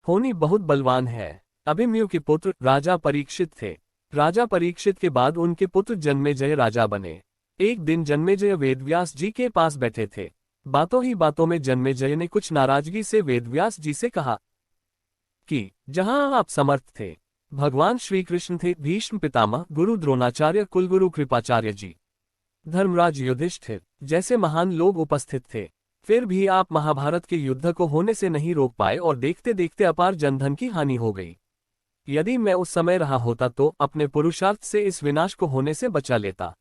होनी बहुत बलवान है। अभिमन्यु के पुत्र राजा परीक्षित थे। राजा परीक्षित के बाद उनके पुत्र जन्मेजय राजा बने। एक दिन जन्मेजय वेदव्यास जी के पास बैठे थे। बातों ही बातों में जन्मेजय ने कुछ नाराजगी से वेदव्यास जी से कहा कि जहां आप समर्थ थे, भगवान श्री कृष्ण थे, भीष्म पितामह, गुरु द्रोणाचार्य, कुलगुरु कृपाचार्य जी, धर्मराज युधिष्ठिर जैसे महान लोग उपस्थित थे, फिर भी आप महाभारत के युद्ध को होने से नहीं रोक पाए और देखते देखते अपार जनधन की हानि हो गई। यदि मैं उस समय रहा होता तो अपने पुरुषार्थ से इस विनाश को होने से बचा लेता।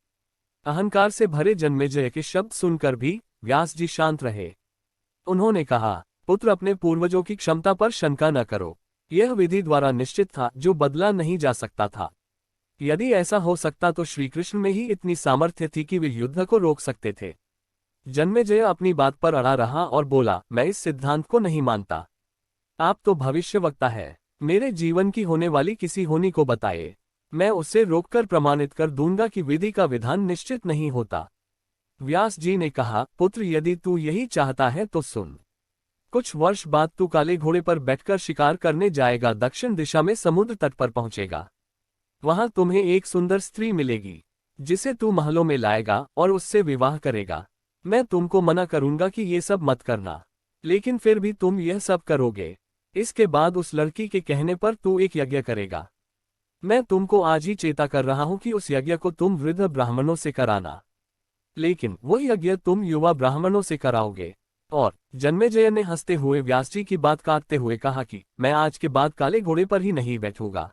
अहंकार से भरे जन्मेजय के शब्द सुनकर भी व्यास जी शांत रहे। उन्होंने कहा, पुत्र, अपने पूर्वजों की क्षमता पर शंका न करो। यह विधि द्वारा निश्चित था जो बदला नहीं जा सकता था। यदि ऐसा हो सकता तो श्रीकृष्ण में ही इतनी सामर्थ्य थी कि वे युद्ध को रोक सकते थे। जन्मेजय अपनी बात पर अड़ा रहा और बोला, मैं इस सिद्धांत को नहीं मानता। आप तो भविष्यवक्ता है, मेरे जीवन की होने वाली किसी होनी को बताए, मैं उससे रोककर प्रमाणित कर दूंगा कि विधि का विधान निश्चित नहीं होता। व्यास जी ने कहा, पुत्र, यदि तू यही चाहता है तो सुन। कुछ वर्ष बाद तू काले घोड़े पर बैठकर शिकार करने जाएगा, दक्षिण दिशा में समुद्र तट पर पहुंचेगा। वहां तुम्हें एक सुंदर स्त्री मिलेगी जिसे तू महलों में लाएगा और उससे विवाह करेगा। मैं तुमको मना करूंगा कि ये सब मत करना, लेकिन फिर भी तुम यह सब करोगे। इसके बाद उस लड़की के कहने पर तू एक यज्ञ करेगा। मैं तुमको आज ही चेता कर रहा हूं कि उस यज्ञ को तुम वृद्ध ब्राह्मणों से कराना, लेकिन वो यज्ञ तुम युवा ब्राह्मणों से कराओगे। और जन्मेजय ने हंसते हुए व्यास जी की बात काटते हुए कहा कि मैं आज के बाद काले घोड़े पर ही नहीं बैठूंगा,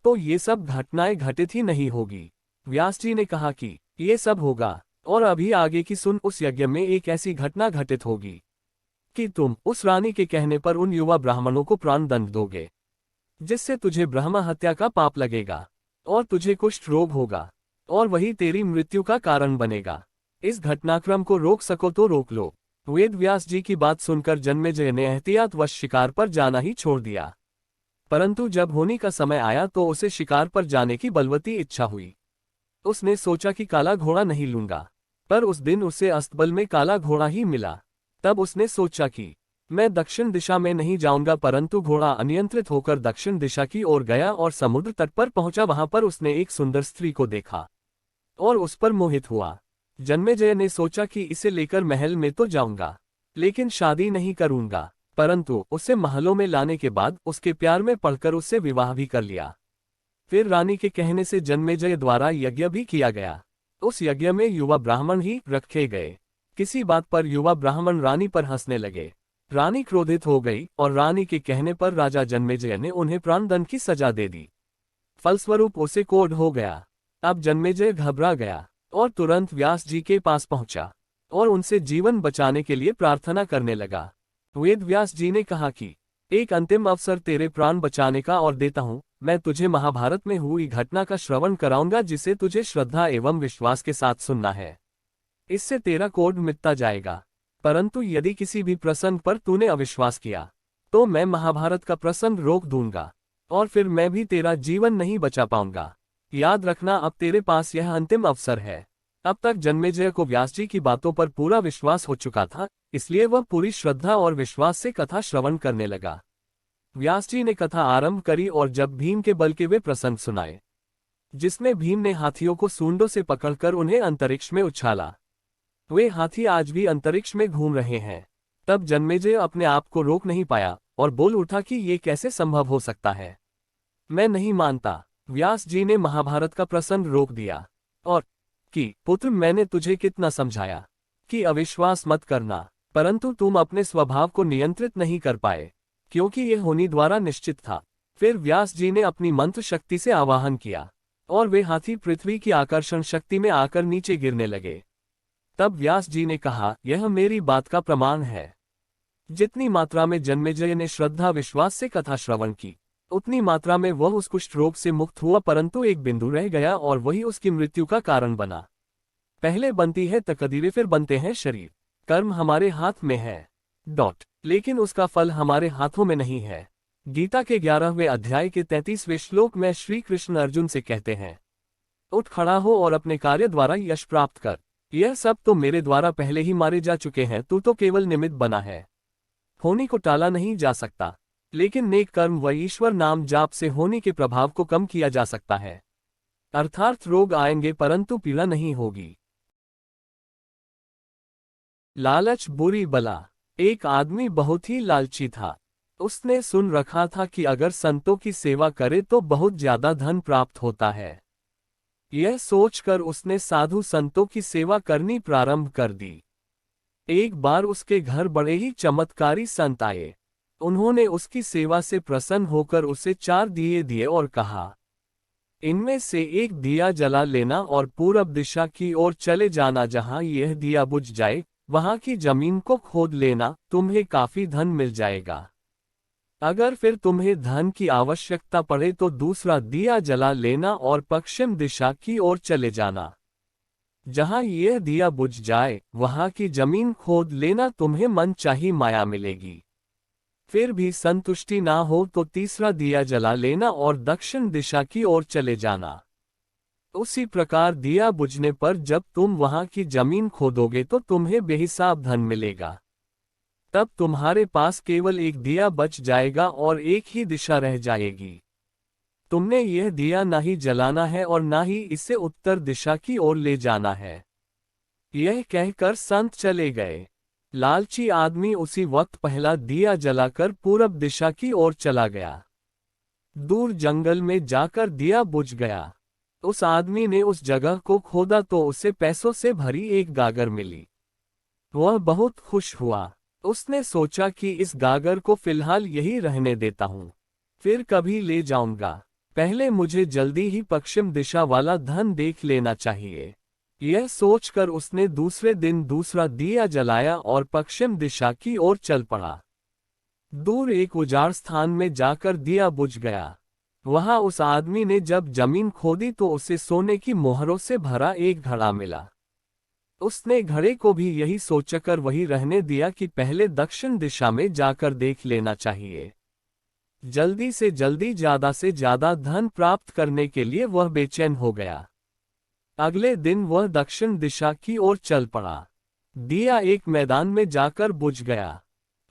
तो ये सब घटनाएं घटित ही नहीं होगी। व्यास जी ने कहा कि ये सब होगा, और अभी आगे की सुन। उस यज्ञ में एक ऐसी घटना घटित होगी कि तुम उस रानी के कहने पर उन युवा ब्राह्मणों को प्राण दंड दोगे, जिससे तुझे ब्रह्म हत्या का पाप लगेगा और तुझे कुष्ठ रोग होगा, और वही तेरी मृत्यु का कारण बनेगा। इस घटनाक्रम को रोक सको तो रोक लो। वेद व्यास जी की बात सुनकर जन्मेजय ने एहतियातवश शिकार पर जाना ही छोड़ दिया। परंतु जब होनी का समय आया तो उसे शिकार पर जाने की बलवती इच्छा हुई। उसने सोचा कि काला घोड़ा नहीं लूंगा, पर उस दिन उसे अस्तबल में काला घोड़ा ही मिला। तब उसने सोचा कि मैं दक्षिण दिशा में नहीं जाऊंगा, परंतु घोड़ा अनियंत्रित होकर दक्षिण दिशा की ओर गया और समुद्र तट पर पहुंचा। वहां पर उसने एक सुंदर स्त्री को देखा और उस पर मोहित हुआ। जन्मेजय ने सोचा कि इसे लेकर महल में तो जाऊंगा, लेकिन शादी नहीं करूंगा। परंतु उसे महलों में लाने के बाद उसके प्यार में पड़कर उससे विवाह भी कर लिया। फिर रानी के कहने से जन्मेजय द्वारा यज्ञ भी किया गया। उस यज्ञ में युवा ब्राह्मण ही रखे गए। किसी बात पर युवा ब्राह्मण रानी पर हंसने लगे। रानी क्रोधित हो गई और रानी के कहने पर राजा जन्मेजय ने उन्हें प्राणदंड की सजा दे दी। फलस्वरूप उसे कोढ़ हो गया। अब जन्मेजय घबरा गया और तुरंत व्यास जी के पास पहुंचा और उनसे जीवन बचाने के लिए प्रार्थना करने लगा। वेद व्यास जी ने कहा कि एक अंतिम अवसर तेरे प्राण बचाने का और देता हूं। मैं तुझे महाभारत में हुई घटना का श्रवण कराऊंगा, जिसे तुझे श्रद्धा एवं विश्वास के साथ सुनना है। इससे तेरा कोढ़ मिटता जाएगा। परंतु यदि किसी भी प्रसंग पर तूने अविश्वास किया तो मैं महाभारत का प्रसंग रोक दूंगा और फिर मैं भी तेरा जीवन नहीं बचा पाऊंगा। याद रखना, अब तेरे पास यह अंतिम अवसर है। अब तक जन्मेजय को व्यास जी की बातों पर पूरा विश्वास हो चुका था, इसलिए वह पूरी श्रद्धा और विश्वास से कथा श्रवण करने लगा। व्यास जी ने कथा आरंभ करी और जब भीम के बल के वे प्रसंग सुनाए, जिसमें भीम ने हाथियों को सूंडों से पकड़कर उन्हें अंतरिक्ष में उछाला। वे हाथी आज भी अंतरिक्ष में घूम रहे हैं। तब जन्मेजय अपने आप को रोक नहीं पाया और बोल उठा कि ये कैसे संभव हो सकता है, मैं नहीं मानता। व्यास जी ने महाभारत का प्रसंग रोक दिया और कि पुत्र, मैंने तुझे कितना समझाया कि अविश्वास मत करना, परंतु तुम अपने स्वभाव को नियंत्रित नहीं कर पाए, क्योंकि यह होनी द्वारा निश्चित था। फिर व्यास जी ने अपनी मंत्र शक्ति से आवाहन किया और वे हाथी पृथ्वी की आकर्षण शक्ति में आकर नीचे गिरने लगे। तब व्यास जी ने कहा, यह मेरी बात का प्रमाण है। जितनी मात्रा में जन्मेजय ने श्रद्धा विश्वास से कथा श्रवण की, उतनी मात्रा में वह उस कुष्ठ रोग से मुक्त हुआ, परंतु एक बिंदु रह गया और वही उसकी मृत्यु का कारण बना। पहले बनती है तकदीरें, फिर बनते हैं शरीर। कर्म हमारे हाथ में है लेकिन उसका फल हमारे हाथों में नहीं है। गीता के 11वें अध्याय के 33वें श्लोक में श्री कृष्ण अर्जुन से कहते हैं, उठ खड़ा हो और अपने कार्य द्वारा यश प्राप्त कर। यह सब तो मेरे द्वारा पहले ही मारे जा चुके हैं, तू तो केवल निमित्त बना है। होनी को टाला नहीं जा सकता। लेकिन नेक कर्म व ईश्वर नाम जाप से होने के प्रभाव को कम किया जा सकता है। अर्थात रोग आएंगे परंतु पीड़ा नहीं होगी। लालच बुरी बला। एक आदमी बहुत ही लालची था। उसने सुन रखा था कि अगर संतों की सेवा करे तो बहुत ज्यादा धन प्राप्त होता है। यह सोचकर उसने साधु संतों की सेवा करनी प्रारंभ कर दी। एक बार उसके घर बड़े ही चमत्कारी संत आए। उन्होंने उसकी सेवा से प्रसन्न होकर उसे 4 दिए दिए और कहा, इनमें से एक दिया जला लेना और पूरब दिशा की ओर चले जाना। जहां यह दिया बुझ जाए वहां की जमीन को खोद लेना, तुम्हें काफी धन मिल जाएगा। अगर फिर तुम्हें धन की आवश्यकता पड़े तो दूसरा दिया जला लेना और पश्चिम दिशा की ओर चले जाना। जहां यह दिया बुझ जाए वहां की जमीन खोद लेना, तुम्हें मनचाही माया मिलेगी। फिर भी संतुष्टि ना हो तो तीसरा दिया जला लेना और दक्षिण दिशा की ओर चले जाना। उसी प्रकार दिया बुझने पर जब तुम वहां की जमीन खोदोगे तो तुम्हें बेहिसाब धन मिलेगा। तब तुम्हारे पास केवल एक दिया बच जाएगा और एक ही दिशा रह जाएगी। तुमने यह दिया ना ही जलाना है और ना ही इसे उत्तर दिशा की ओर ले जाना है। यह कहकर संत चले गए। लालची आदमी उसी वक्त पहला दिया जलाकर पूरब दिशा की ओर चला गया। दूर जंगल में जाकर दिया बुझ गया। उस आदमी ने उस जगह को खोदा तो उसे पैसों से भरी एक गागर मिली। वह बहुत खुश हुआ। उसने सोचा कि इस गागर को फिलहाल यही रहने देता हूँ, फिर कभी ले जाऊंगा। पहले मुझे जल्दी ही पश्चिम दिशा वाला धन देख लेना चाहिए। यह सोचकर उसने दूसरे दिन दूसरा दिया जलाया और पश्चिम दिशा की ओर चल पड़ा। दूर एक उजाड़ स्थान में जाकर दिया बुझ गया। वहां उस आदमी ने जब जमीन खोदी तो उसे सोने की मोहरों से भरा एक घड़ा मिला। उसने घड़े को भी यही सोचकर वही रहने दिया कि पहले दक्षिण दिशा में जाकर देख लेना चाहिए। जल्दी से जल्दी ज्यादा से ज्यादा धन प्राप्त करने के लिए वह बेचैन हो गया। अगले दिन वह दक्षिण दिशा की ओर चल पड़ा। दिया एक मैदान में जाकर बुझ गया।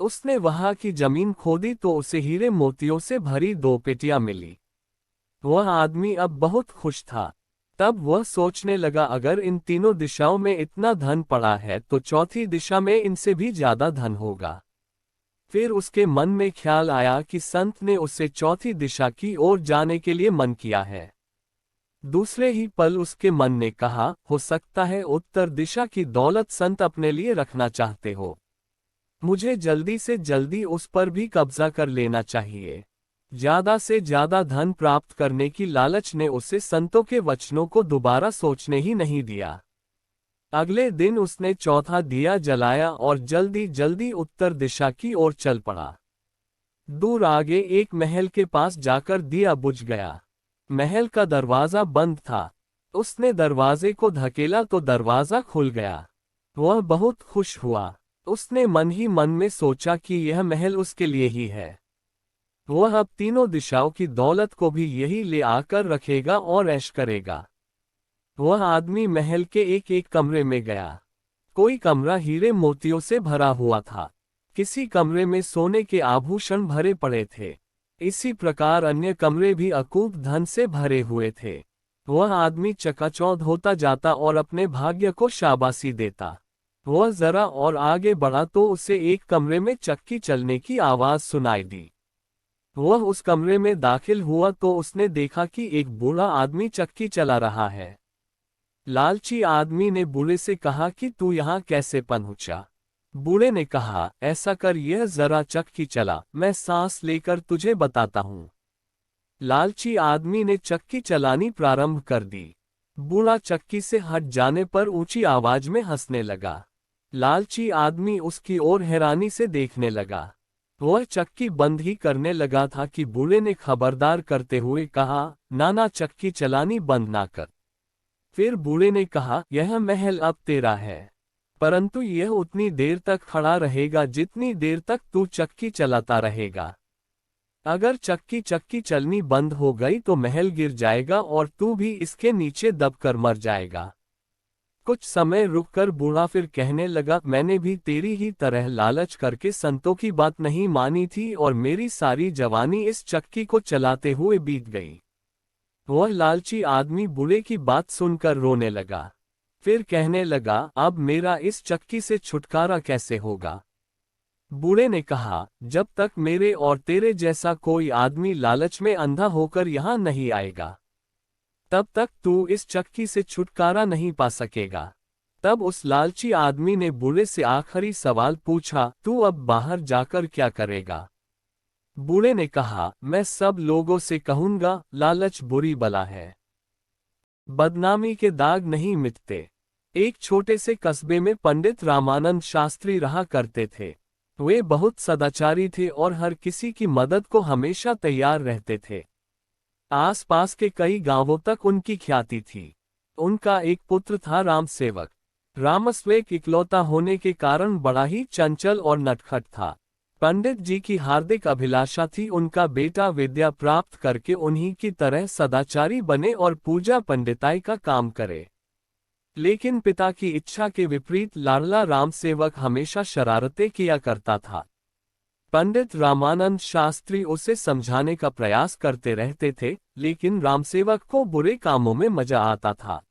उसने वहां की जमीन खोदी तो उसे हीरे मोतियों से भरी 2 पेटियां मिली। वह आदमी अब बहुत खुश था। तब वह सोचने लगा, अगर इन तीनों दिशाओं में इतना धन पड़ा है तो चौथी दिशा में इनसे भी ज्यादा धन होगा। फिर उसके मन में ख्याल आया कि संत ने उससे चौथी दिशा की ओर जाने के लिए मन किया है। दूसरे ही पल उसके मन ने कहा, हो सकता है उत्तर दिशा की दौलत संत अपने लिए रखना चाहते हो। मुझे जल्दी से जल्दी उस पर भी कब्जा कर लेना चाहिए। ज्यादा से ज्यादा धन प्राप्त करने की लालच ने उसे संतों के वचनों को दोबारा सोचने ही नहीं दिया। अगले दिन उसने चौथा दिया जलाया और जल्दी जल्दी उत्तर दिशा की ओर चल पड़ा। दूर आगे एक महल के पास जाकर दिया बुझ गया। महल का दरवाजा बंद था। उसने दरवाजे को धकेला तो दरवाजा खुल गया। वह बहुत खुश हुआ। उसने मन ही मन में सोचा कि यह महल उसके लिए ही है। वह अब तीनों दिशाओं की दौलत को भी यही ले आकर रखेगा और ऐश करेगा। वह आदमी महल के एक एक कमरे में गया। कोई कमरा हीरे मोतियों से भरा हुआ था। किसी कमरे में सोने के आभूषण भरे पड़े थे। इसी प्रकार अन्य कमरे भी अकूत धन से भरे हुए थे। वह आदमी चकाचौंध होता जाता और अपने भाग्य को शाबाशी देता। वह जरा और आगे बढ़ा तो उसे एक कमरे में चक्की चलने की आवाज सुनाई दी। वह उस कमरे में दाखिल हुआ तो उसने देखा कि एक बूढ़ा आदमी चक्की चला रहा है। लालची आदमी ने बूढ़े से कहा कि तू यहाँ कैसे पहुंचा? बूढ़े ने कहा, ऐसा कर यह जरा चक्की चला, मैं सांस लेकर तुझे बताता हूँ। लालची आदमी ने चक्की चलानी प्रारंभ कर दी। बूढ़ा चक्की से हट जाने पर ऊंची आवाज में हंसने लगा। लालची आदमी उसकी ओर हैरानी से देखने लगा। वह चक्की बंद ही करने लगा था कि बूढ़े ने खबरदार करते हुए कहा, नाना चक्की चलानी बंद ना कर। फिर बूढ़े ने कहा, यह महल अब तेरा है, परंतु यह उतनी देर तक खड़ा रहेगा जितनी देर तक तू चक्की चलाता रहेगा। अगर चक्की चलनी बंद हो गई तो महल गिर जाएगा और तू भी इसके नीचे दबकर मर जाएगा। कुछ समय रुककर बूढ़ा फिर कहने लगा, मैंने भी तेरी ही तरह लालच करके संतों की बात नहीं मानी थी और मेरी सारी जवानी इस चक्की को चलाते हुए बीत गई। वह लालची आदमी बूढ़े की बात सुनकर रोने लगा। फिर कहने लगा, अब मेरा इस चक्की से छुटकारा कैसे होगा? बूढ़े ने कहा, जब तक मेरे और तेरे जैसा कोई आदमी लालच में अंधा होकर यहाँ नहीं आएगा, तब तक तू इस चक्की से छुटकारा नहीं पा सकेगा। तब उस लालची आदमी ने बूढ़े से आखिरी सवाल पूछा, तू अब बाहर जाकर क्या करेगा? बूढ़े ने कहा, मैं सब लोगों से कहूंगा, लालच बुरी बला है, बदनामी के दाग नहीं मिटते। एक छोटे से कस्बे में पंडित रामानंद शास्त्री रहा करते थे। वे बहुत सदाचारी थे और हर किसी की मदद को हमेशा तैयार रहते थे। आसपास के कई गांवों तक उनकी ख्याति थी। उनका एक पुत्र था रामसेवक। रामसेवक इकलौता होने के कारण बड़ा ही चंचल और नटखट था। पंडित जी की हार्दिक अभिलाषा थी उनका बेटा विद्या प्राप्त करके उन्हीं की तरह सदाचारी बने और पूजा पंडिताई का काम करे। लेकिन पिता की इच्छा के विपरीत लाडला रामसेवक हमेशा शरारतें किया करता था। पंडित रामानंद शास्त्री उसे समझाने का प्रयास करते रहते थे, लेकिन रामसेवक को बुरे कामों में मजा आता था।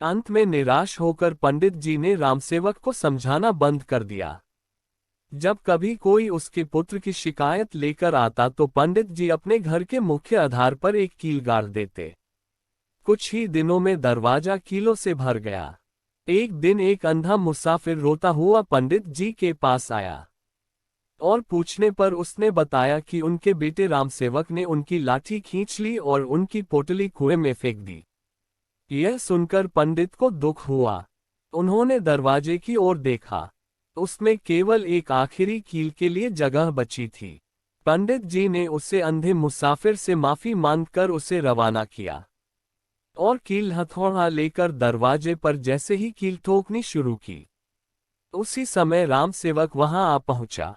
अंत में निराश होकर पंडित जी ने रामसेवक को समझाना बंद कर दिया। जब कभी कोई उसके पुत्र की शिकायत लेकर आता तो पंडित जी अपने घर के मुख्य आधार पर एक कील गाड़ देते। कुछ ही दिनों में दरवाजा कीलों से भर गया। एक दिन एक अंधा मुसाफिर रोता हुआ पंडित जी के पास आया और पूछने पर उसने बताया कि उनके बेटे रामसेवक ने उनकी लाठी खींच ली और उनकी पोटली कुएं में फेंक दी। यह सुनकर पंडित को दुख हुआ। उन्होंने दरवाजे की ओर देखा। उसमें केवल एक आखिरी कील के लिए जगह बची थी। पंडित जी ने उसे अंधे मुसाफिर से माफी मांगकर उसे रवाना किया और कील हथौड़ा लेकर दरवाजे पर जैसे ही कील ठोकनी शुरू की, उसी समय रामसेवक वहां आ पहुंचा।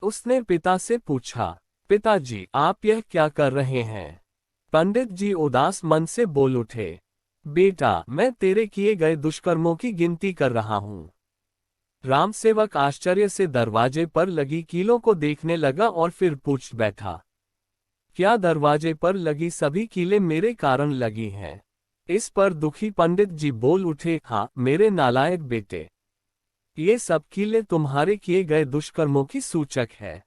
उसने पिता से पूछा, पिताजी, आप यह क्या कर रहे हैं? पंडित जी उदास मन से बोल उठे, बेटा, मैं तेरे किए गए दुष्कर्मों की गिनती कर रहा हूं। रामसेवक आश्चर्य से दरवाजे पर लगी कीलों को देखने लगा और फिर पूछ बैठा, क्या दरवाजे पर लगी सभी कीलें मेरे कारण लगी हैं? इस पर दुखी पंडित जी बोल उठे, हाँ मेरे नालायक बेटे, ये सब कीलें तुम्हारे किए गए दुष्कर्मों की सूचक है।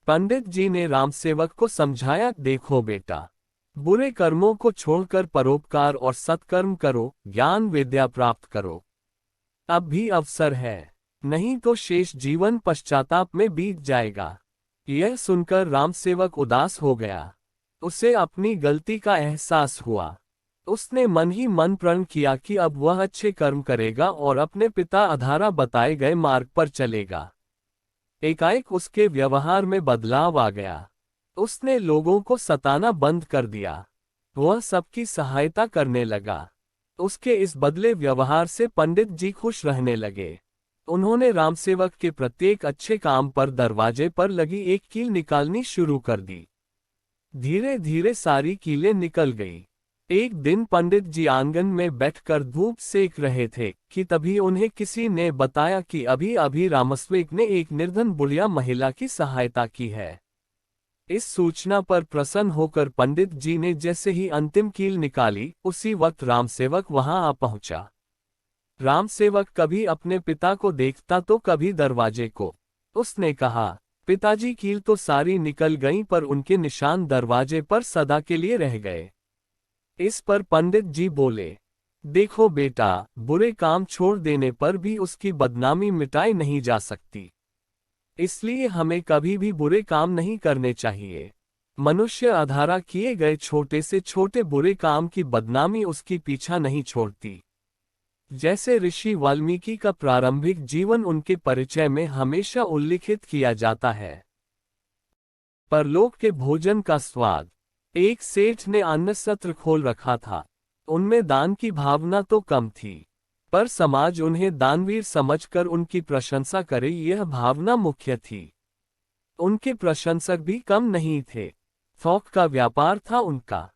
पंडित जी ने रामसेवक को समझाया, देखो बेटा, बुरे कर्मों को छोड़कर परोपकार और सत्कर्म करो, ज्ञान विद्या प्राप्त करो। अब भी अवसर है, नहीं तो शेष जीवन पश्चाताप में बीत जाएगा। यह सुनकर रामसेवक उदास हो गया। उसे अपनी गलती का एहसास हुआ। उसने मन ही मन प्रण किया कि अब वह अच्छे कर्म करेगा और अपने पिता अधारा बताए गए मार्ग पर चलेगा। एकाएक उसके व्यवहार में बदलाव आ गया। उसने लोगों को सताना बंद कर दिया। वह सबकी सहायता करने लगा। उसके इस बदले व्यवहार से पंडित जी खुश रहने लगे। उन्होंने रामसेवक के प्रत्येक अच्छे काम पर दरवाजे पर लगी एक कील निकालनी शुरू कर दी। धीरे धीरे सारी कीलें निकल गई। एक दिन पंडित जी आंगन में बैठकर धूप सेक रहे थे कि तभी उन्हें किसी ने बताया कि अभी अभी रामसेवक ने एक निर्धन बुढ़िया महिला की सहायता की है। इस सूचना पर प्रसन्न होकर पंडित जी ने जैसे ही अंतिम कील निकाली, उसी वक्त रामसेवक वहां आ पहुंचा। रामसेवक कभी अपने पिता को देखता तो कभी दरवाजे को। उसने कहा, पिताजी, कील तो सारी निकल गईं पर उनके निशान दरवाजे पर सदा के लिए रह गए। इस पर पंडित जी बोले, देखो बेटा, बुरे काम छोड़ देने पर भी उसकी बदनामी मिटाई नहीं जा सकती। इसलिए हमें कभी भी बुरे काम नहीं करने चाहिए। मनुष्य अधारा किए गए छोटे से छोटे बुरे काम की बदनामी उसकी पीछा नहीं छोड़ती। जैसे ऋषि वाल्मीकि का प्रारंभिक जीवन उनके परिचय में हमेशा उल्लिखित किया जाता है। परलोक के भोजन का स्वाद। एक सेठ ने अन्न सत्र खोल रखा था। उनमें दान की भावना तो कम थी, पर समाज उन्हें दानवीर समझकर उनकी प्रशंसा करे, यह भावना मुख्य थी। उनके प्रशंसक भी कम नहीं थे। थोक का व्यापार था उनका।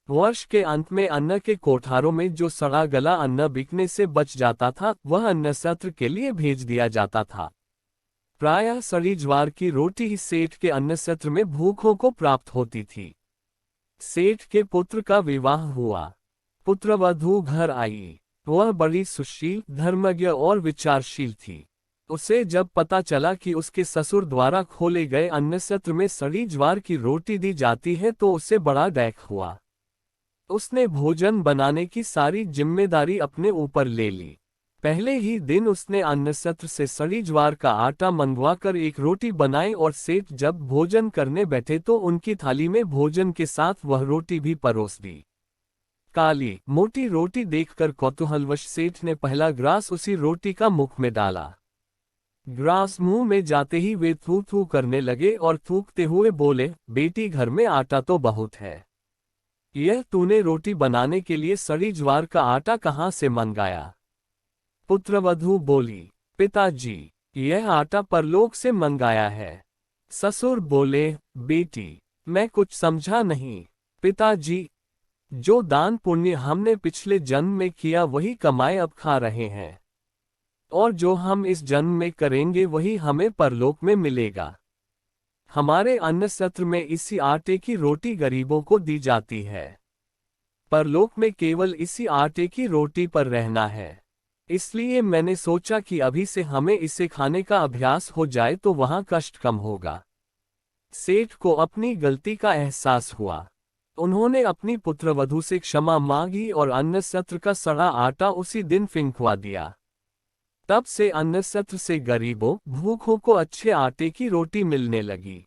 वर्ष के अंत में अन्न के कोठारों में जो सड़ा गला अन्न बिकने से बच जाता था वह अन्न सत्र के लिए भेज दिया जाता था। प्रायः सड़ी ज्वार की रोटी ही सेठ के अन्न सत्र में भूखों को प्राप्त होती थी। सेठ के पुत्र का विवाह हुआ। पुत्रवधू घर आई। वह बड़ी सुशील, धर्मज्ञ और विचारशील थी। उसे जब पता चला कि उसके ससुर द्वारा खोले गए अन्न सत्र में सड़ी ज्वार की रोटी दी जाती है तो उसे बड़ा डैक हुआ। उसने भोजन बनाने की सारी जिम्मेदारी अपने ऊपर ले ली। पहले ही दिन उसने अन्न सत्र से सड़ी ज्वार का आटा मंगवाकर एक रोटी बनाई और सेठ जब भोजन करने बैठे तो उनकी थाली में भोजन के साथ वह रोटी भी परोस दी। काली मोटी रोटी देखकर कौतूहलवश सेठ ने पहला ग्रास उसी रोटी का मुख में डाला। ग्रास मुंह में जाते ही वे थू थू करने लगे और थूकते हुए बोले, बेटी घर में आटा तो बहुत है। यह तूने रोटी बनाने के लिए सड़ी ज्वार का आटा कहाँ से मंगाया? पुत्रवधू बोली, पिताजी, यह आटा परलोक से मंगाया है। ससुर बोले, बेटी, मैं कुछ समझा नहीं। पिताजी, जो दान पुण्य हमने पिछले जन्म में किया वही कमाए अब खा रहे हैं, और जो हम इस जन्म में करेंगे वही हमें परलोक में मिलेगा। हमारे अन्न सत्र में इसी आटे की रोटी गरीबों को दी जाती है। परलोक में केवल इसी आटे की रोटी पर रहना है। इसलिए मैंने सोचा कि अभी से हमें इसे खाने का अभ्यास हो जाए तो वहां कष्ट कम होगा। सेठ को अपनी गलती का एहसास हुआ। उन्होंने अपनी पुत्रवधू से क्षमा मांगी और अन्न सत्र का सड़ा आटा उसी दिन फेंकवा दिया। तब से अन्न सत्र से गरीबों, भूखों को अच्छे आटे की रोटी मिलने लगी।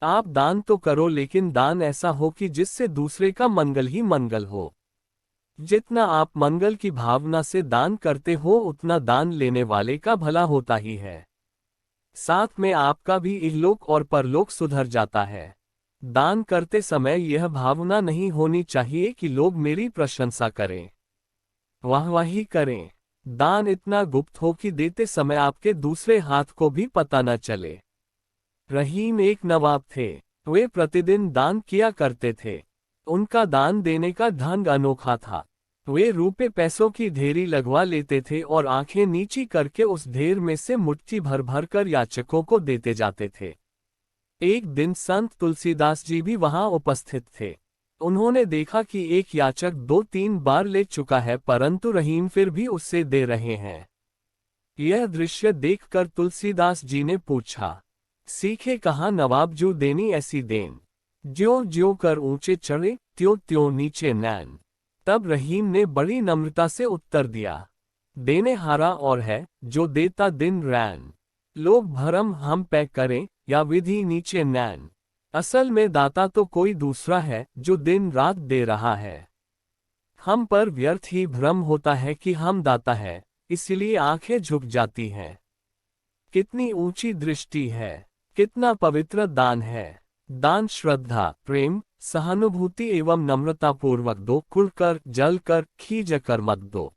आप दान तो करो, लेकिन दान ऐसा हो कि जिससे दूसरे का मंगल ही मंगल हो। जितना आप मंगल की भावना से दान करते हो उतना दान लेने वाले का भला होता ही है। साथ में आपका भी इहलोक और परलोक सुधर जाता है। दान करते समय यह भावना नहीं होनी चाहिए कि लोग मेरी प्रशंसा करें, वाहवाही करें। दान इतना गुप्त हो कि देते समय आपके दूसरे हाथ को भी पता न चले। रहीम एक नवाब थे। वे प्रतिदिन दान किया करते थे। उनका दान देने का ढंग अनोखा था। वे रुपए पैसों की ढेरी लगवा लेते थे और आंखें नीची करके उस ढेर में से मुट्ठी भर भर कर याचकों को देते जाते थे। एक दिन संत तुलसीदास जी भी वहां उपस्थित थे। उन्होंने देखा कि एक याचक 2-3 बार ले चुका है, परंतु रहीम फिर भी उससे दे रहे हैं। यह दृश्य देखकर तुलसीदास जी ने पूछा, सीखे कहाँ नवाब जो देनी ऐसी देन, ज्यों ज्यों कर ऊंचे चढ़े त्यों त्यों नीचे नैन। तब रहीम ने बड़ी नम्रता से उत्तर दिया, देने हारा और है जो देता दिन रैन। लोग भरम हम पे करें या विधि नीचे नैन। असल में दाता तो कोई दूसरा है जो दिन रात दे रहा है। हम पर व्यर्थ ही भ्रम होता है कि हम दाता है, इसलिए आंखें झुक जाती हैं। कितनी ऊंची दृष्टि है, कितना पवित्र दान है। दान श्रद्धा, प्रेम, सहानुभूति एवं नम्रता पूर्वक दो, कुढ़कर, जलकर, खींचकर मत दो।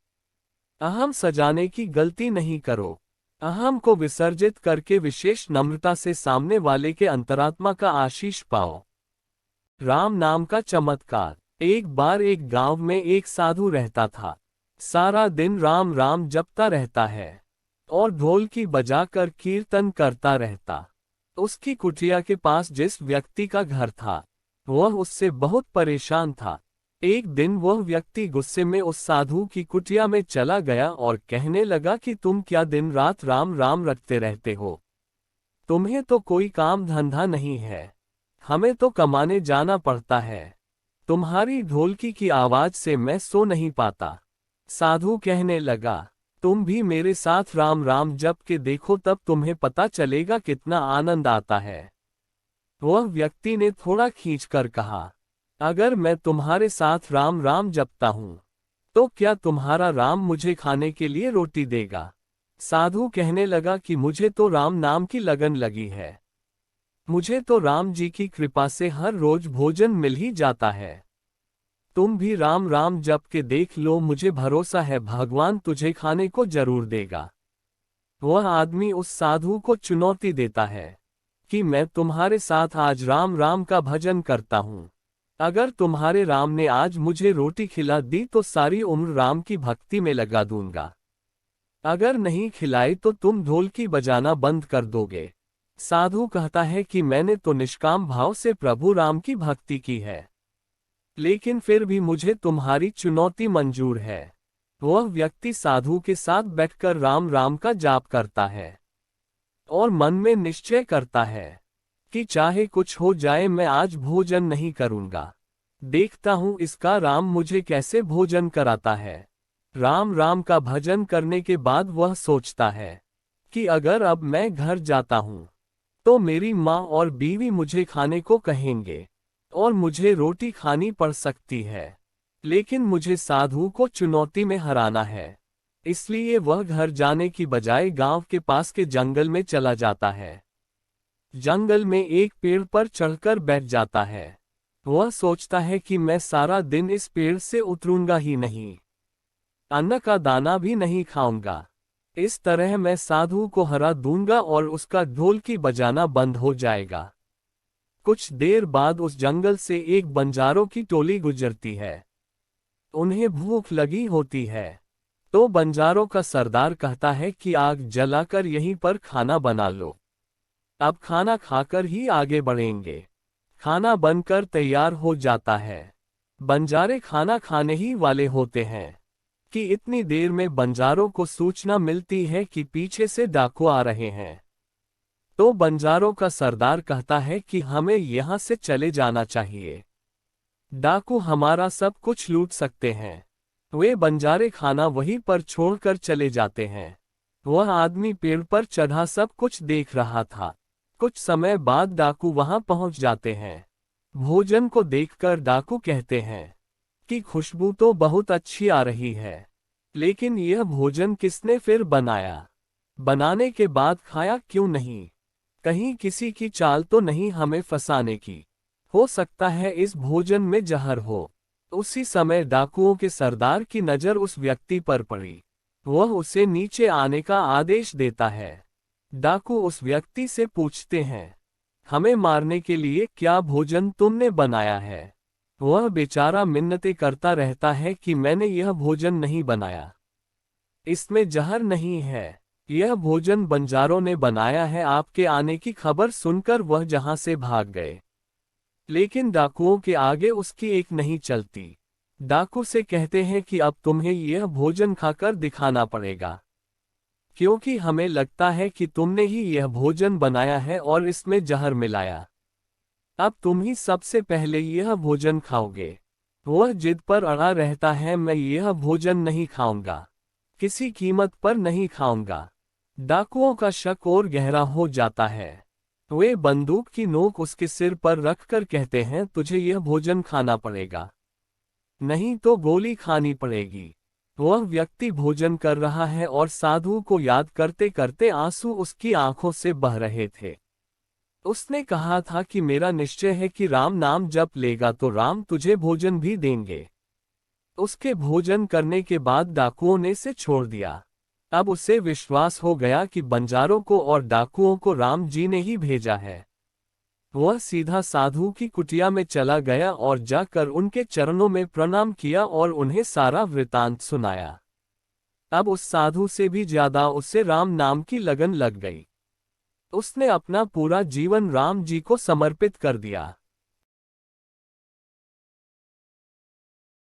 अहम सजाने की गलती नहीं करो। अहम को विसर्जित करके विशेष नम्रता से सामने वाले के अंतरात्मा का आशीष पाओ। राम नाम का चमत्कार। एक बार एक गांव में एक साधु रहता था। सारा दिन राम राम जपता रहता है और ढोलकी बजाकर कीर्तन करता रहता। उसकी कुटिया के पास जिस व्यक्ति का घर था वह उससे बहुत परेशान था। एक दिन वह व्यक्ति गुस्से में उस साधु की कुटिया में चला गया और कहने लगा कि तुम क्या दिन रात राम राम रटते रहते हो? तुम्हें तो कोई काम धंधा नहीं है, हमें तो कमाने जाना पड़ता है। तुम्हारी ढोलकी की आवाज से मैं सो नहीं पाता। साधु कहने लगा, तुम भी मेरे साथ राम राम जप के देखो, तब तुम्हें पता चलेगा कितना आनंद आता है। वह व्यक्ति ने थोड़ा खींचकर कहा, अगर मैं तुम्हारे साथ राम राम जपता हूं तो क्या तुम्हारा राम मुझे खाने के लिए रोटी देगा? साधु कहने लगा कि मुझे तो राम नाम की लगन लगी है। मुझे तो राम जी की कृपा से हर रोज भोजन मिल ही जाता है। तुम भी राम राम जप के देख लो, मुझे भरोसा है भगवान तुझे खाने को जरूर देगा। वह आदमी उस साधु को चुनौती देता है कि मैं तुम्हारे साथ आज राम राम का भजन करता हूँ। अगर तुम्हारे राम ने आज मुझे रोटी खिला दी तो सारी उम्र राम की भक्ति में लगा दूंगा। अगर नहीं खिलाई तो तुम ढोलकी बजाना बंद कर दोगे। साधु कहता है कि मैंने तो निष्काम भाव से प्रभु राम की भक्ति की है, लेकिन फिर भी मुझे तुम्हारी चुनौती मंजूर है। वह व्यक्ति साधु के साथ बैठकर राम राम का जाप करता है और मन में निश्चय करता है कि चाहे कुछ हो जाए मैं आज भोजन नहीं करूंगा। देखता हूं इसका राम मुझे कैसे भोजन कराता है। राम राम का भजन करने के बाद वह सोचता है कि अगर अब मैं घर जाता हूं तो मेरी माँ और बीवी मुझे खाने को कहेंगे और मुझे रोटी खानी पड़ सकती है, लेकिन मुझे साधु को चुनौती में हराना है। इसलिए वह घर जाने की बजाय गांव के पास के जंगल में चला जाता है। जंगल में एक पेड़ पर चढ़कर बैठ जाता है। वह सोचता है कि मैं सारा दिन इस पेड़ से उतरूंगा ही नहीं, अन्न का दाना भी नहीं खाऊंगा। इस तरह मैं साधु को हरा दूंगा और उसका ढोलकी बजाना बंद हो जाएगा। कुछ देर बाद उस जंगल से एक बंजारों की टोली गुजरती है। उन्हें भूख लगी होती है, तो बंजारों का सरदार कहता है कि आग जलाकर यहीं पर खाना बना लो। अब खाना खाकर ही आगे बढ़ेंगे। खाना बनकर तैयार हो जाता है। बंजारे खाना खाने ही वाले होते हैं कि इतनी देर में बंजारों को सूचना मिलती है कि पीछे से डाकू आ रहे हैं। तो बंजारों का सरदार कहता है कि हमें यहां से चले जाना चाहिए, डाकू हमारा सब कुछ लूट सकते हैं। वे बंजारे खाना वहीं पर छोड़कर चले जाते हैं। वह आदमी पेड़ पर चढ़ा सब कुछ देख रहा था। कुछ समय बाद डाकू वहां पहुंच जाते हैं। भोजन को देखकर डाकू कहते हैं कि खुशबू तो बहुत अच्छी आ रही है, लेकिन यह भोजन किसने फिर बनाया? बनाने के बाद खाया क्यों नहीं? कहीं किसी की चाल तो नहीं हमें फंसाने की? हो सकता है इस भोजन में जहर हो। उसी समय डाकुओं के सरदार की नजर उस व्यक्ति पर पड़ी। वह उसे नीचे आने का आदेश देता है। डाकू उस व्यक्ति से पूछते हैं, हमें मारने के लिए क्या भोजन तुमने बनाया है? वह बेचारा मिन्नतें करता रहता है कि मैंने यह भोजन नहीं बनाया, इसमें जहर नहीं है, यह भोजन बंजारों ने बनाया है। आपके आने की खबर सुनकर वह जहां से भाग गए, लेकिन डाकुओं के आगे उसकी एक नहीं चलती। डाकू से कहते हैं कि अब तुम्हें यह भोजन खाकर दिखाना पड़ेगा, क्योंकि हमें लगता है कि तुमने ही यह भोजन बनाया है और इसमें जहर मिलाया। अब तुम ही सबसे पहले यह भोजन खाओगे। वह जिद पर अड़ा रहता है, मैं यह भोजन नहीं खाऊंगा, किसी कीमत पर नहीं खाऊंगा। डाकुओं का शक और गहरा हो जाता है। वे बंदूक की नोक उसके सिर पर रखकर कहते हैं, तुझे यह भोजन खाना पड़ेगा, नहीं तो गोली खानी पड़ेगी। वह व्यक्ति भोजन कर रहा है और साधु को याद करते करते आंसू उसकी आंखों से बह रहे थे। उसने कहा था कि मेरा निश्चय है कि राम नाम जप लेगा तो राम तुझे भोजन भी देंगे। उसके भोजन करने के बाद डाकुओं ने इसे छोड़ दिया। अब उसे विश्वास हो गया कि बंजारों को और डाकुओं को राम जी ने ही भेजा है। वह सीधा साधु की कुटिया में चला गया और जाकर उनके चरणों में प्रणाम किया और उन्हें सारा वृतांत सुनाया। अब उस साधु से भी ज्यादा उसे राम नाम की लगन लग गई। उसने अपना पूरा जीवन राम जी को समर्पित कर दिया।